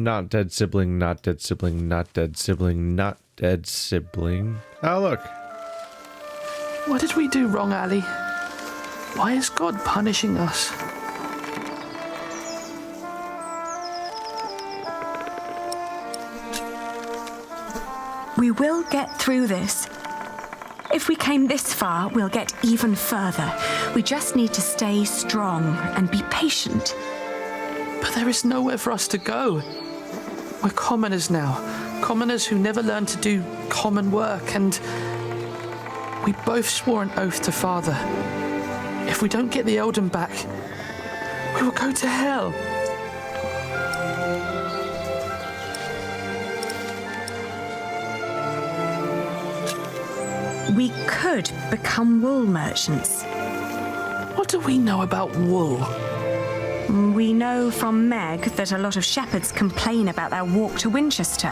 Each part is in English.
not dead sibling, not dead sibling, not dead sibling, not dead sibling. Oh, look. What did we do wrong, Ali? Why is God punishing us? We will get through this. If we came this far, we'll get even further. We just need to stay strong and be patient. But there is nowhere for us to go. We're commoners now. Commoners who never learned to do common work, and we both swore an oath to Father. If we don't get the Eldon back, we will go to hell. We could become wool merchants. What do we know about wool? We know from Meg that a lot of shepherds complain about their walk to Winchester.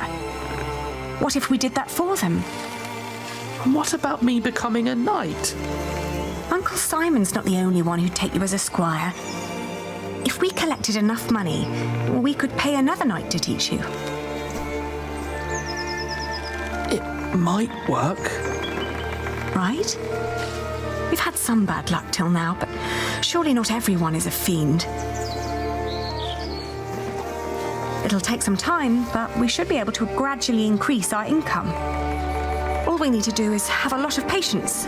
What if we did that for them? And what about me becoming a knight? Uncle Simon's not the only one who'd take you as a squire. If we collected enough money, we could pay another knight to teach you. It might work. Right? We've had some bad luck till now, but surely not everyone is a fiend. It'll take some time, but we should be able to gradually increase our income. All we need to do is have a lot of patience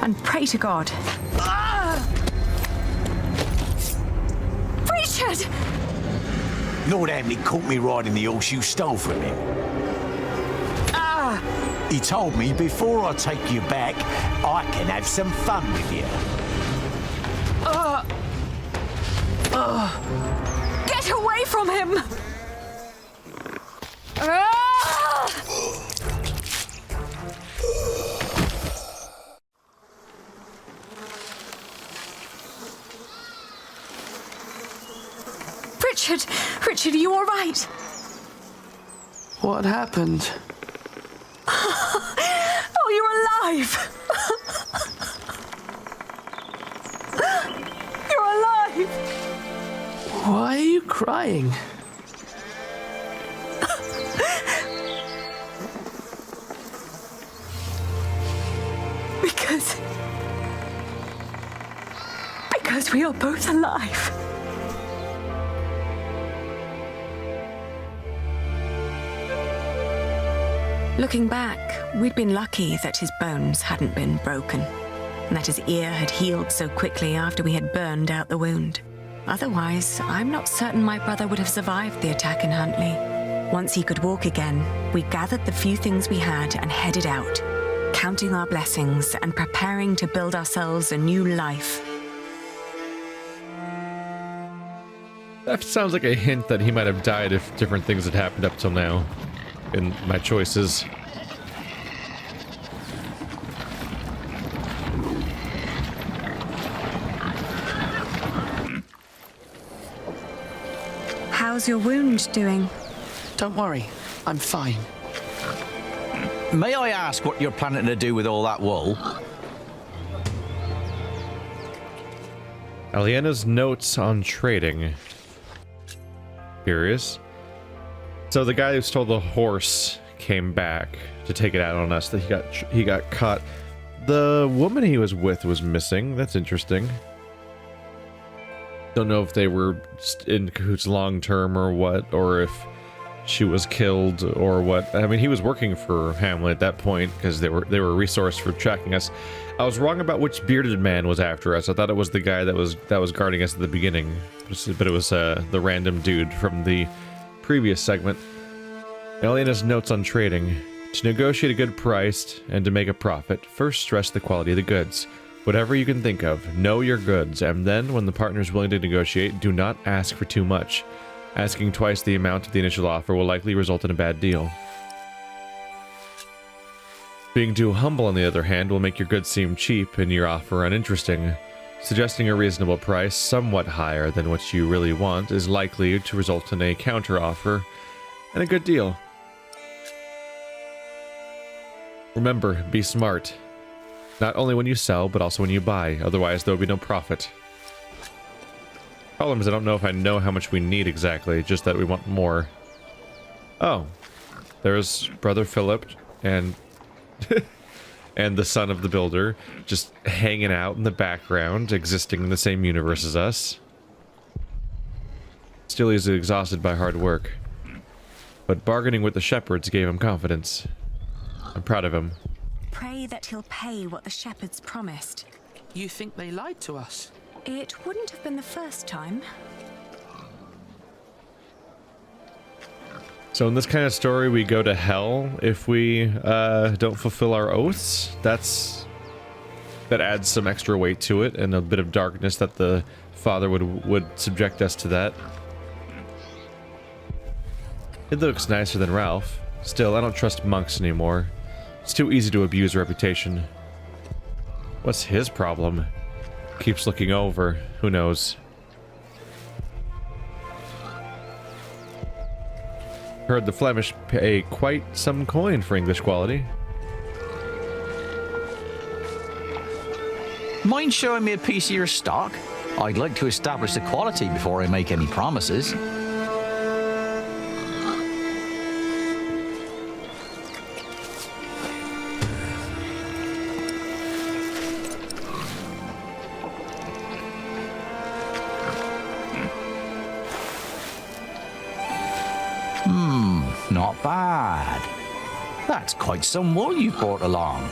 and pray to God. Richard! Lord Hamley caught me riding the horse you stole from him. He told me before I take you back, I can have some fun with you. Get away from him! Richard, are you all right? What happened? Oh, you're alive! You're alive! Why are you crying? Because we are both alive. Looking back, we'd been lucky that his bones hadn't been broken, and that his ear had healed so quickly after we had burned out the wound. Otherwise, I'm not certain my brother would have survived the attack in Huntley. Once he could walk again, we gathered the few things we had and headed out, counting our blessings and preparing to build ourselves a new life. That sounds like a hint that he might have died if different things had happened up till now in my choices. How's your wound doing? Don't worry, I'm fine. May I ask what you're planning to do with all that wool? Aliena's notes on trading. Curious. So the guy who stole the horse came back to take it out on us. That he got caught. The woman he was with was missing. That's interesting. Don't know if they were in cahoots long term or what, or if she was killed or what. I mean, he was working for Hamlet at that point because they were a resource for tracking us. I was wrong about which bearded man was after us. I thought it was the guy that was guarding us at the beginning, but it was the random dude from the previous segment. Aliena's notes on trading. To negotiate a good price and to make a profit, first stress the quality of the goods. Whatever you can think of, know your goods, and then, when the partner is willing to negotiate, do not ask for too much. Asking twice the amount of the initial offer will likely result in a bad deal. Being too humble, on the other hand, will make your goods seem cheap and your offer uninteresting. Suggesting a reasonable price, somewhat higher than what you really want, is likely to result in a counter-offer and a good deal. Remember, be smart. Not only when you sell, but also when you buy, otherwise there will be no profit. Problem is, I don't know if I know how much we need exactly, just that we want more. Oh, there's Brother Philip and and the son of the builder just hanging out in the background, existing in the same universe as us. Still, he's exhausted by hard work, but bargaining with the shepherds gave him confidence. I'm proud of him. Pray that he'll pay what the shepherds promised. You think they lied to us? It wouldn't have been the first time. So in this kind of story, we go to hell if we don't fulfill our oaths. That adds some extra weight to it, and a bit of darkness that the Father would subject us to that. It looks nicer than Ralph. Still, I don't trust monks anymore. It's too easy to abuse reputation. What's his problem? Keeps looking over. Who knows? Heard the Flemish pay quite some coin for English quality. Mind showing me a piece of your stock? I'd like to establish the quality before I make any promises. Not bad. That's quite some wool you brought along.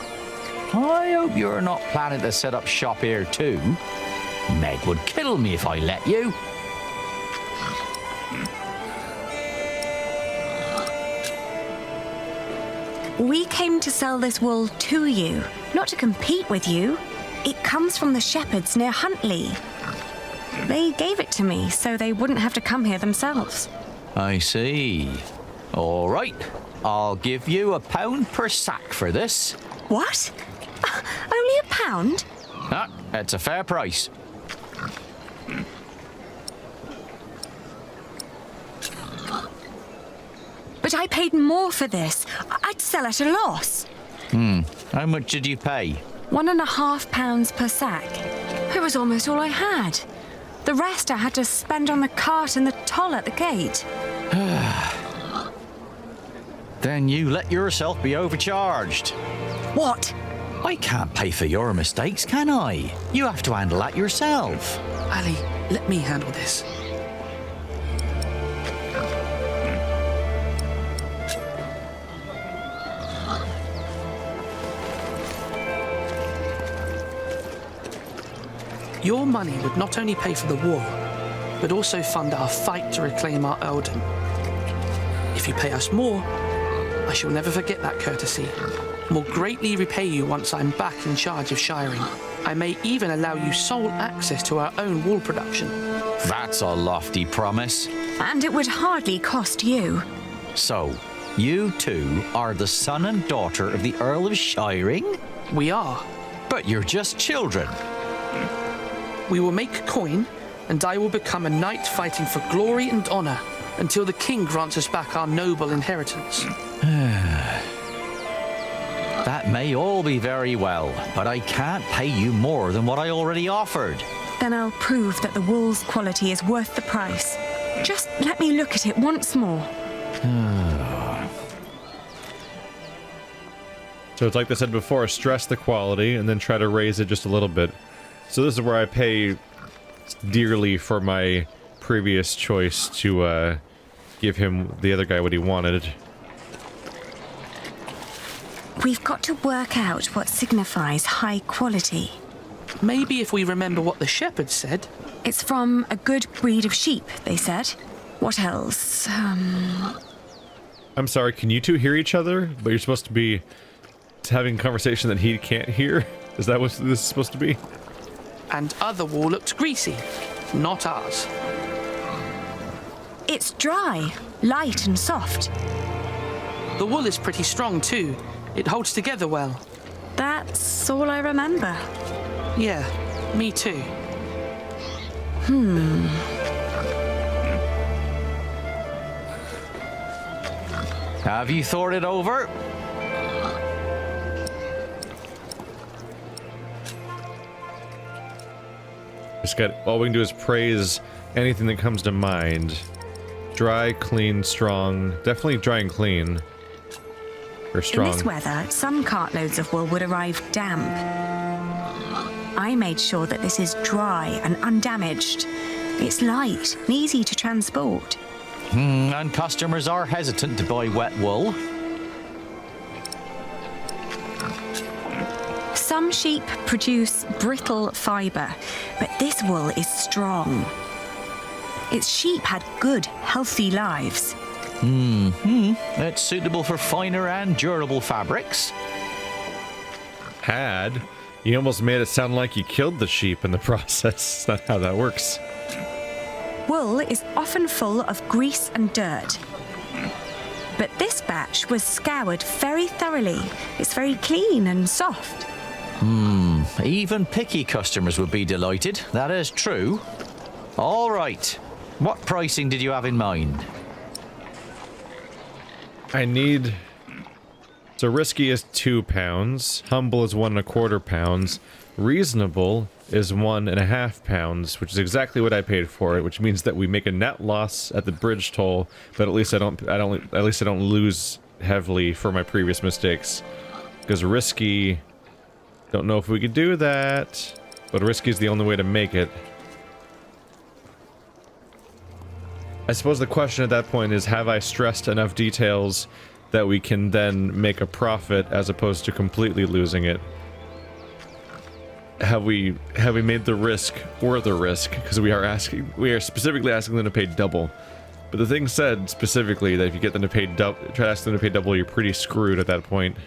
I hope you're not planning to set up shop here too. Meg would kill me if I let you. We came to sell this wool to you, not to compete with you. It comes from the shepherds near Huntley. They gave it to me so they wouldn't have to come here themselves. I see. All right. I'll give you £1 per sack for this. What? Only £1? Ah, that's a fair price. But I paid more for this. I'd sell at a loss. How much did you pay? £1.50 per sack. It was almost all I had. The rest I had to spend on the cart and the toll at the gate. Then you let yourself be overcharged. What? I can't pay for your mistakes, can I? You have to handle that yourself. Ali, let me handle this. Your money would not only pay for the war, but also fund our fight to reclaim our earldom. If you pay us more, I shall never forget that courtesy, and will greatly repay you once I'm back in charge of shiring. I may even allow you sole access to our own wool production. That's a lofty promise. And it would hardly cost you. So, you two are the son and daughter of the Earl of Shiring? We are. But you're just children. We will make coin, and I will become a knight fighting for glory and honor until the king grants us back our noble inheritance. That may all be very well, but I can't pay you more than what I already offered. Then I'll prove that the wool's quality is worth the price. Just let me look at it once more. So it's like I said before, stress the quality and then try to raise it just a little bit. So this is where I pay dearly for my previous choice to give him, the other guy, what he wanted. We've got to work out what signifies high quality. Maybe if we remember what the shepherds said. It's from a good breed of sheep, they said. What else? I'm sorry, can you two hear each other? But you're supposed to be having a conversation that he can't hear? Is that what this is supposed to be? And other wool looked greasy, not ours. It's dry, light and soft. The wool is pretty strong too. It holds together well. That's all I remember. Yeah, me too. Have you thought it over? Just got, all we can do is praise anything that comes to mind. Dry, clean, strong. Definitely dry and clean. Or strong. In this weather, some cartloads of wool would arrive damp. I made sure that this is dry and undamaged. It's light and easy to transport. And customers are hesitant to buy wet wool. Some sheep produce brittle fibre, but this wool is strong. Its sheep had good, healthy lives. It's suitable for finer and durable fabrics. Had. You almost made it sound like you killed the sheep in the process. That's not how that works. Wool is often full of grease and dirt. But this batch was scoured very thoroughly. It's very clean and soft. Even picky customers would be delighted. That is true. All right. What pricing did you have in mind? I need... So risky is £2. Humble is 1¼ pounds. Reasonable is 1½ pounds, which is exactly what I paid for it, which means that we make a net loss at the bridge toll, but at least I don't lose heavily for my previous mistakes. Because risky, don't know if we could do that, but risky is the only way to make it. I suppose the question at that point is, have I stressed enough details that we can then make a profit as opposed to completely losing it? Have we made the risk worth the risk? Because we are specifically asking them to pay double. But the thing said specifically that if you get them to pay try to ask them to pay double, you're pretty screwed at that point.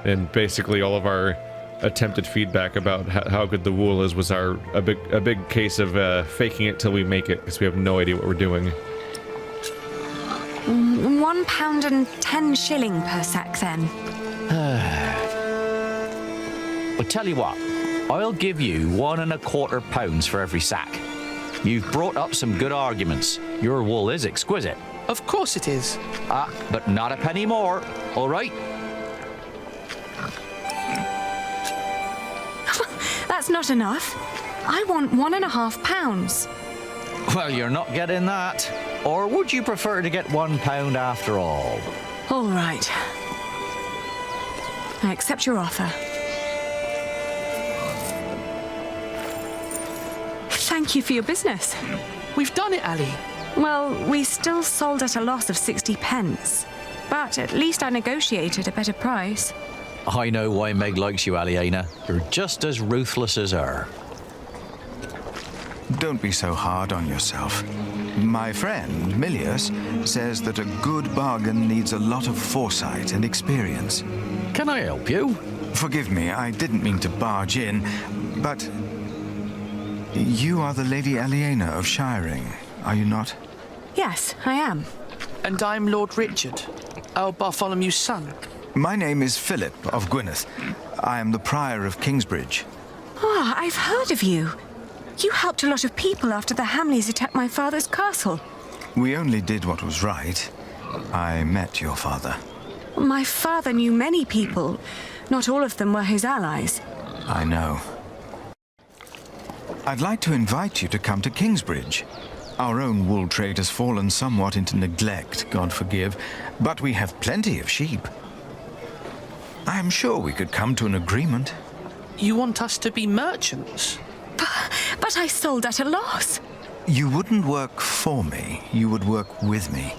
And basically all of our attempted feedback about how good the wool is was a big case of faking it till we make it, because we have no idea what we're doing. £1.10 per sack then. I'll tell you what, I'll give you 1¼ pounds for every sack. You've brought up some good arguments. Your wool is exquisite. Of course it is. But not a penny more, all right? That's not enough. I want £1½ Well, you're not getting that. Or would you prefer to get £1 after all? All right. I accept your offer. Thank you for your business. We've done it, Ali. Well, we still sold at a loss of 60p, but at least I negotiated a better price. I know why Meg likes you, Aliena. You're just as ruthless as her. Don't be so hard on yourself. My friend, Milius, says that a good bargain needs a lot of foresight and experience. Can I help you? Forgive me, I didn't mean to barge in, but... You are the Lady Aliena of Shiring, are you not? Yes, I am. And I'm Lord Richard, Earl Bartholomew's son. My name is Philip of Gwynedd. I am the Prior of Kingsbridge. Ah, I've heard of you. You helped a lot of people after the Hamleys attacked my father's castle. We only did what was right. I met your father. My father knew many people. Not all of them were his allies. I know. I'd like to invite you to come to Kingsbridge. Our own wool trade has fallen somewhat into neglect, God forgive, but we have plenty of sheep. I'm sure we could come to an agreement. You want us to be merchants? But I sold at a loss. You wouldn't work for me, you would work with me.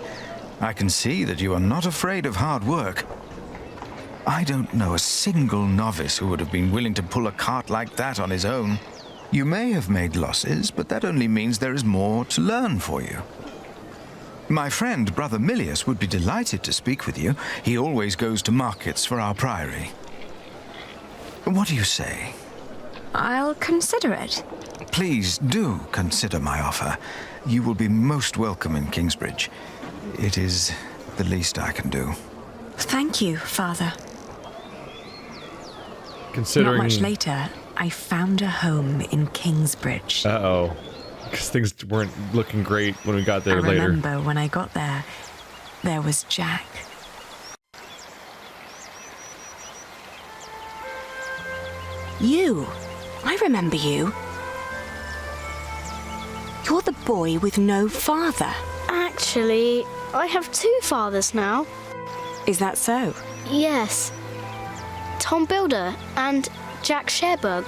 I can see that you are not afraid of hard work. I don't know a single novice who would have been willing to pull a cart like that on his own. You may have made losses, but that only means there is more to learn for you. My friend, Brother Milius, would be delighted to speak with you. He always goes to markets for our priory. What do you say? I'll consider it. Please do consider my offer. You will be most welcome in Kingsbridge. It is the least I can do. Thank you, Father. Considering... Not much later, I found a home in Kingsbridge. Uh-oh. Because things weren't looking great when we got there I later. remember when I got there, there was Jack. You. I remember you. You're the boy with no father? Actually, I have 2 fathers now. Is that so? Yes. Tom Builder and Jack Sharebug.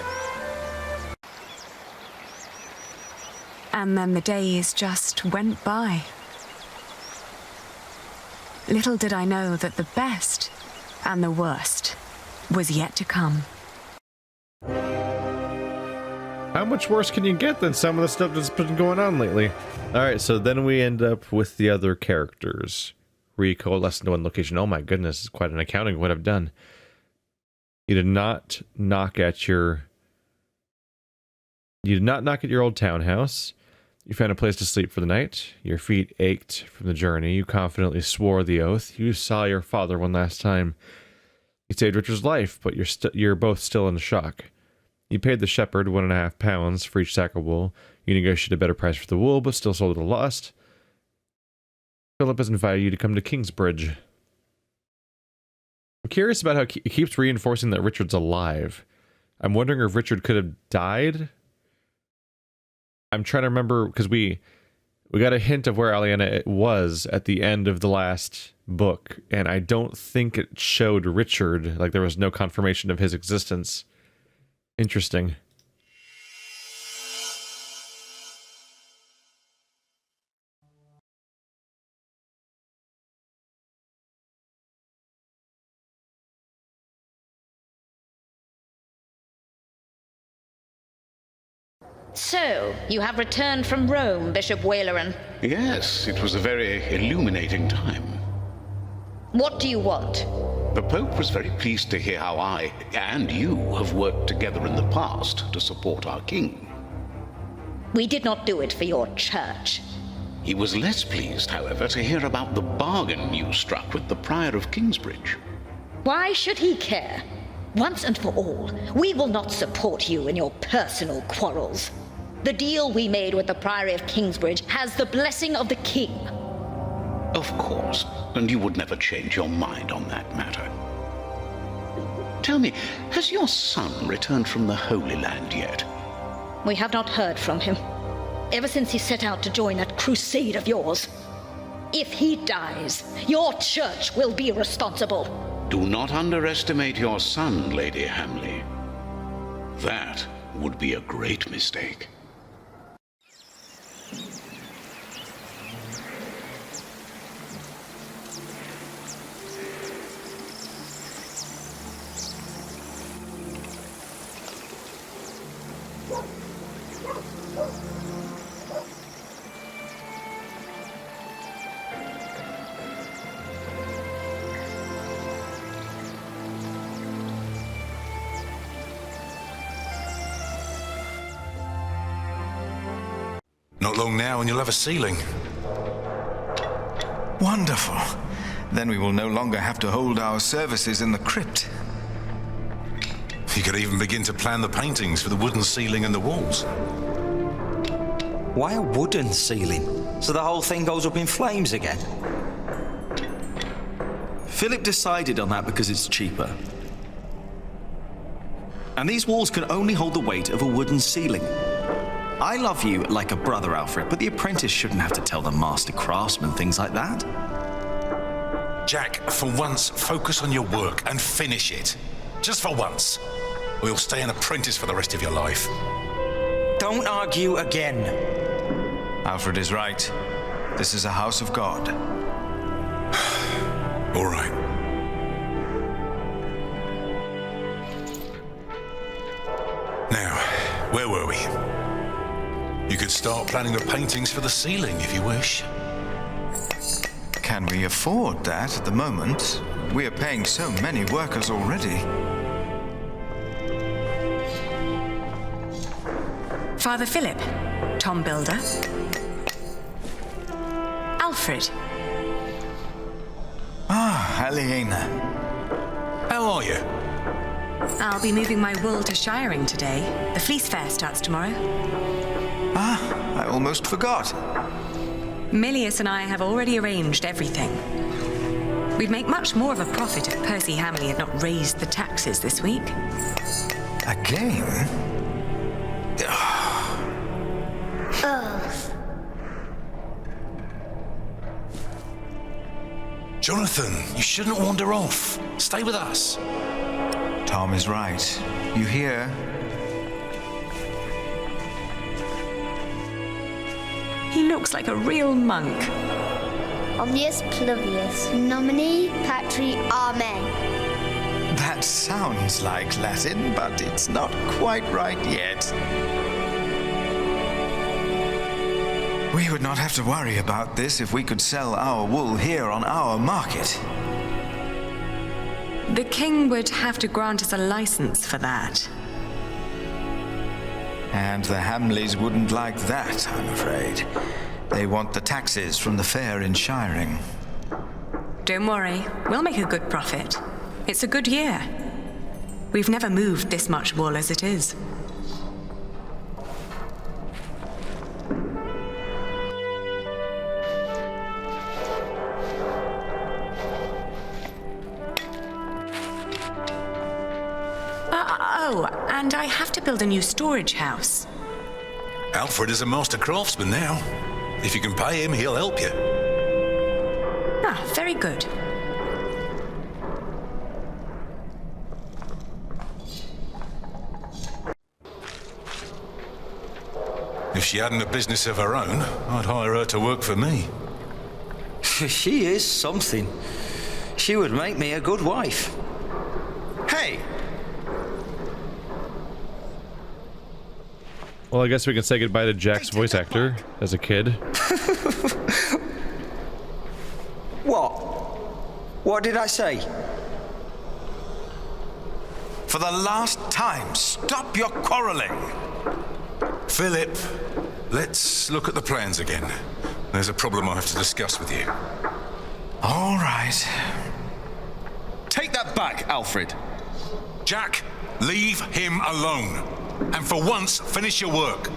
And then the days just went by. Little did I know that the best and the worst was yet to come. How much worse can you get than some of the stuff that's been going on lately? Alright, so then we end up with the other characters. Recoalesce into one location. Oh my goodness, it's quite an accounting of what I've done. You did not knock at your old townhouse. You found a place to sleep for the night. Your feet ached from the journey. You confidently swore the oath. You saw your father one last time. You saved Richard's life, but you're both still in shock. You paid the shepherd £1.50 for each sack of wool. You negotiated a better price for the wool, but still sold at a loss. Philip has invited you to come to Kingsbridge. I'm curious about how he keeps reinforcing that Richard's alive. I'm wondering if Richard could have died. I'm trying to remember, because we got a hint of where Aliena was at the end of the last book, and I don't think it showed Richard. Like, there was no confirmation of his existence. Interesting. So, you have returned from Rome, Bishop Waleran. Yes, it was a very illuminating time. What do you want? The Pope was very pleased to hear how I and you have worked together in the past to support our king. We did not do it for your church. He was less pleased, however, to hear about the bargain you struck with the Prior of Kingsbridge. Why should he care? Once and for all, we will not support you in your personal quarrels. The deal we made with the Priory of Kingsbridge has the blessing of the king. Of course, and you would never change your mind on that matter. Tell me, has your son returned from the Holy Land yet? We have not heard from him, ever since he set out to join that crusade of yours. If he dies, your church will be responsible. Do not underestimate your son, Lady Hamley. That would be a great mistake. Not long now and you'll have a ceiling. Wonderful. Then we will no longer have to hold our services in the crypt. You could even begin to plan the paintings for the wooden ceiling and the walls. Why a wooden ceiling? So the whole thing goes up in flames again? Philip decided on that because it's cheaper. And these walls can only hold the weight of a wooden ceiling. I love you like a brother, Alfred, but the apprentice shouldn't have to tell the master craftsman things like that. Jack, for once, focus on your work and finish it. Just for once. Or you'll stay an apprentice for the rest of your life. Don't argue again. Alfred is right. This is a house of God. All right. Now, where were we? You could start planning the paintings for the ceiling if you wish. Can we afford that at the moment? We are paying so many workers already. Father Philip, Tom Builder, Alfred. Ah, Aliena. How are you? I'll be moving my wool to Shiring today. The fleece fair starts tomorrow. Ah, I almost forgot. Milius and I have already arranged everything. We'd make much more of a profit if Percy Hamley had not raised the taxes this week. Again? Jonathan, you shouldn't wander off. Stay with us. Tom is right. You hear? He looks like a real monk. Omnius Pluvius, nomine patri amen. That sounds like Latin, but it's not quite right yet. We would not have to worry about this if we could sell our wool here on our market. The king would have to grant us a license for that. And the Hamleys wouldn't like that, I'm afraid. They want the taxes from the fair in shiring. Don't worry, we'll make a good profit. It's a good year. We've never moved this much wool as it is. Oh, and I have to build a new storage house. Alfred is a master craftsman now. If you can pay him, he'll help you. Ah, very good. If she hadn't a business of her own, I'd hire her to work for me. She is something. She would make me a good wife. Hey! Well, I guess we can say goodbye to Jack's voice actor as a kid. What? What did I say? For the last time, stop your quarreling. Philip, let's look at the plans again. There's a problem I have to discuss with you. All right. Take that back, Alfred. Jack, leave him alone. And for once, finish your work.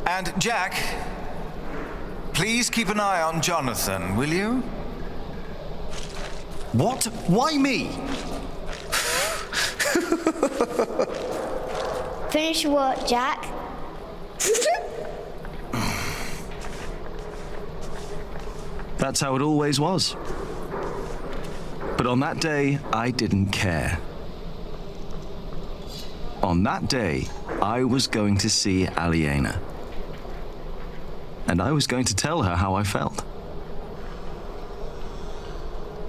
And Jack, please keep an eye on Jonathan, will you? What? Why me? Finish your work, Jack. That's how it always was. But on that day, I didn't care. On that day, I was going to see Aliena. And I was going to tell her how I felt.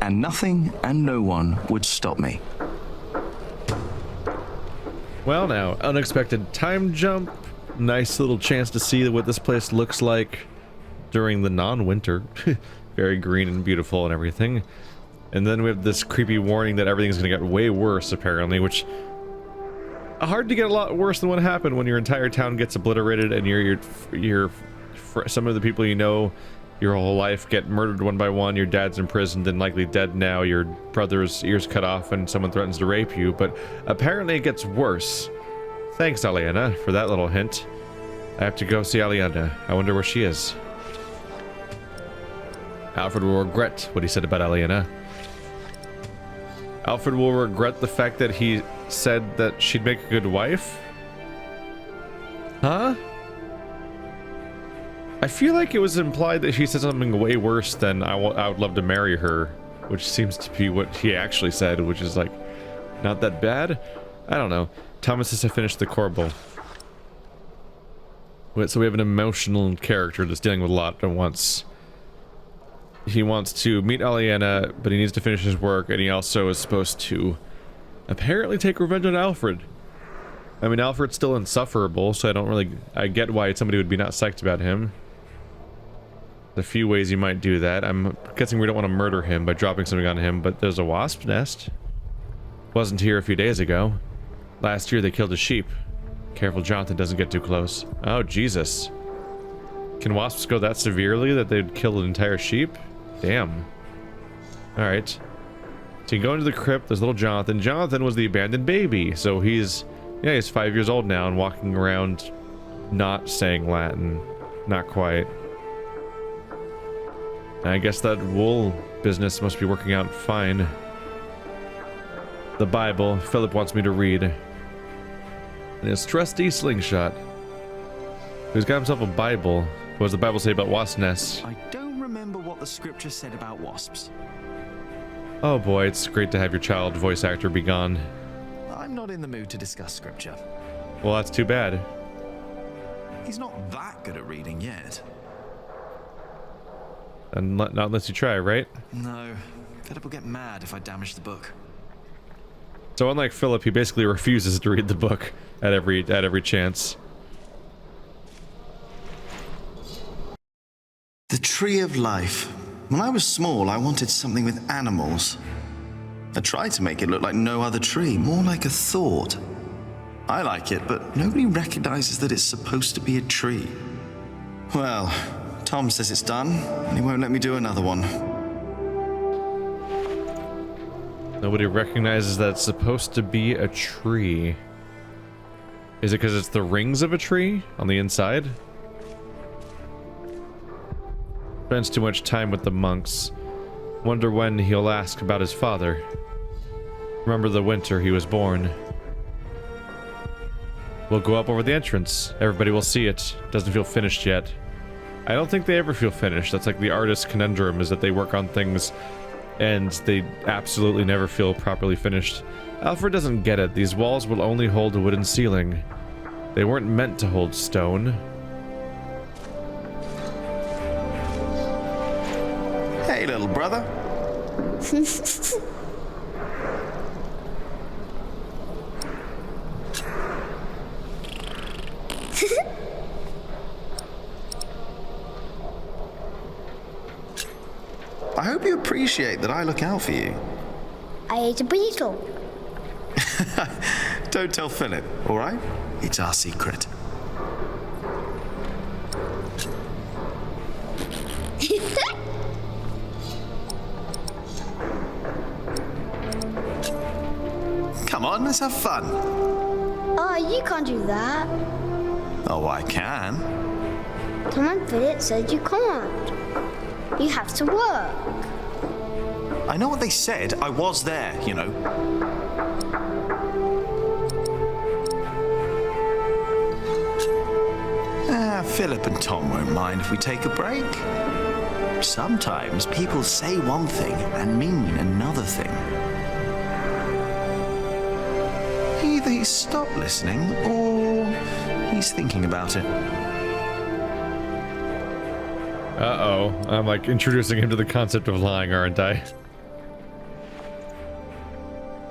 And nothing and no one would stop me. Well now, unexpected time jump. Nice little chance to see what this place looks like during the non-winter. Very green and beautiful and everything. And then we have this creepy warning that everything's gonna get way worse, apparently, which... hard to get a lot worse than what happened when your entire town gets obliterated and some of the people you know your whole life get murdered one by one, your dad's imprisoned and likely dead now, your brother's ears cut off and someone threatens to rape you, but apparently it gets worse. Thanks, Aliena, for that little hint. I have to go see Aliena. I wonder where she is. Alfred will regret what he said about Aliena. Alfred will regret the fact that he said that she'd make a good wife? Huh? I feel like it was implied that she said something way worse than I would love to marry her, which seems to be what he actually said, which is like, not that bad? I don't know. Thomas has to finish the Corbel. Wait, so we have an emotional character that's dealing with a lot at once. He wants to meet Aliena, but he needs to finish his work, and he also is supposed to apparently take revenge on Alfred. I mean, Alfred's still insufferable, so I get why somebody would be not psyched about him. There's a few ways you might do that. I'm guessing we don't want to murder him by dropping something on him, but there's a wasp nest. Wasn't here a few days ago. Last year they killed a sheep. Careful Jonathan doesn't get too close. Oh, Jesus. Can wasps go that severely that they'd kill an entire sheep? Damn. Alright. So you go into the crypt, there's little Jonathan. Jonathan was the abandoned baby, so he's 5 years old now and walking around not saying Latin. Not quite. I guess that wool business must be working out fine. The Bible, Philip wants me to read. And his trusty slingshot. He's got himself a Bible. What does the Bible say about wasp nests? I don't don't remember what the scripture said about wasps. Oh boy, it's great to have your child voice actor be gone. I'm not in the mood to discuss scripture. Well, that's too bad. He's not that good at reading yet. And not unless you try, right? No. Philip will get mad if I damage the book. So unlike Philip, he basically refuses to read the book at every chance. The Tree of Life. When I was small, I wanted something with animals. I tried to make it look like no other tree, more like a thought. I like it, but nobody recognizes that it's supposed to be a tree. Well, Tom says it's done, and he won't let me do another one. Nobody recognizes that it's supposed to be a tree. Is it because it's the rings of a tree on the inside? Spends too much time with the monks. Wonder when he'll ask about his father. Remember the winter he was born. We'll go up over the entrance. Everybody will see it. Doesn't feel finished yet. I don't think they ever feel finished. That's like the artist's conundrum, is that they work on things and they absolutely never feel properly finished. Alfred doesn't get it. These walls will only hold a wooden ceiling. They weren't meant to hold stone. Hey, little brother. I hope you appreciate that I look out for you. I ate a beetle. Don't tell Philip, all right? It's our secret. Come on, let's have fun. Oh, you can't do that. Oh, I can. Tom and Philip said you can't. You have to work. I know what they said. I was there, you know. Philip and Tom won't mind if we take a break. Sometimes people say one thing and mean another thing. Either he's stopped listening or he's thinking about it. Uh-oh. I'm like introducing him to the concept of lying, aren't I?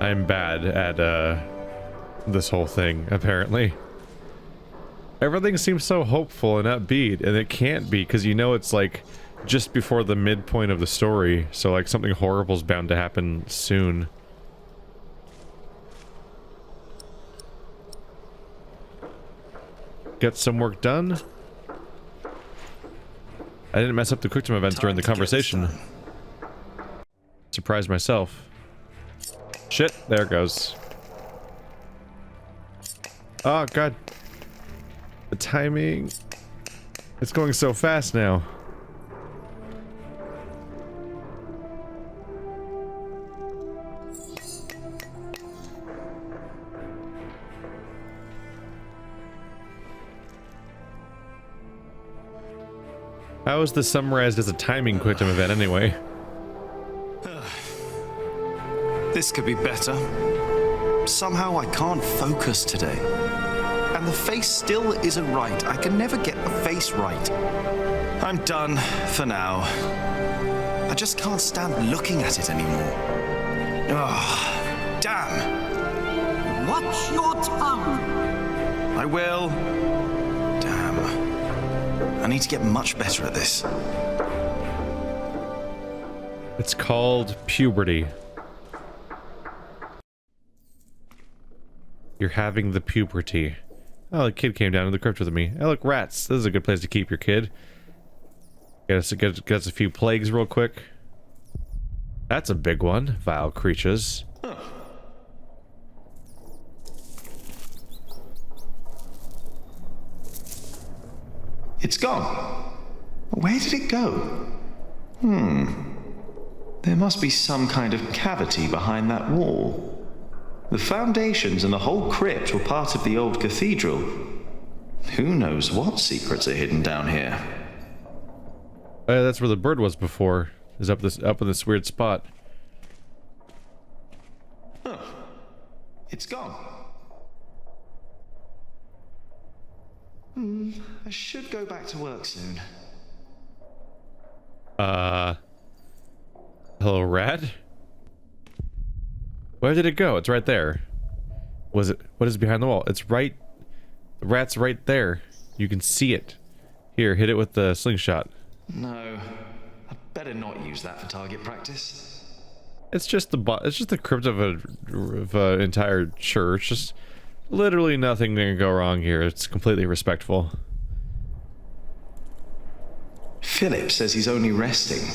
I'm bad at this whole thing, apparently. Everything seems so hopeful and upbeat, and it can't be, because you know it's like just before the midpoint of the story, so like something horrible's bound to happen soon. Get some work done. I didn't mess up the quick time events during the conversation. Surprised myself. Shit, there it goes. Oh god. The timing. It's going so fast now. How is this summarized as a timing quick time event anyway? This could be better. Somehow I can't focus today. And the face still isn't right. I can never get the face right. I'm done for now. I just can't stand looking at it anymore. Oh, damn. Watch your tongue. I will. Damn. I need to get much better at this. It's called puberty. You're having the puberty. Oh, the kid came down to the crypt with me. Oh, look, rats. This is a good place to keep your kid. Get us a few plagues real quick. That's a big one. Vile creatures. It's gone. Where did it go? There must be some kind of cavity behind that wall. The foundations and the whole crypt were part of the old cathedral. Who knows what secrets are hidden down here? That's where the bird was before. Is up in this weird spot. Huh. It's gone. I should go back to work soon. Hello, rat? Where did it go? It's right there. Was it? What is behind the wall? It's right... The rat's right there. You can see it. Here, hit it with the slingshot. No. I'd better not use that for target practice. It's just the crypt of an entire church. Just literally nothing can go wrong here. It's completely respectful. Philip says he's only resting.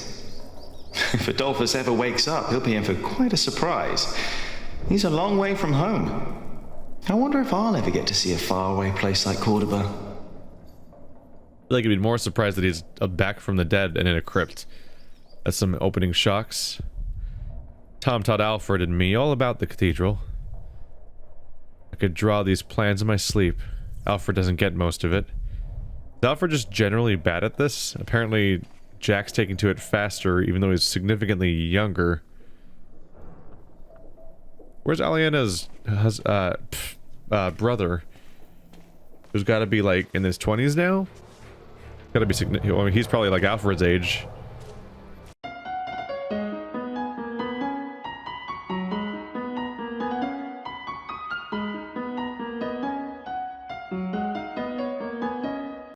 If Adolphus ever wakes up, he'll be in for quite a surprise. He's a long way from home. I wonder if I'll ever get to see a faraway place like Cordoba. I feel like he'd be more surprised that he's back from the dead and in a crypt. That's some opening shocks. Tom taught Alfred and me all about the cathedral. I could draw these plans in my sleep. Alfred doesn't get most of it. Is Alfred just generally bad at this? Apparently, Jack's taking to it faster, even though he's significantly younger. Where's Aliena's brother? Who's got to be like in his 20s now? Got to be I mean, he's probably like Alfred's age.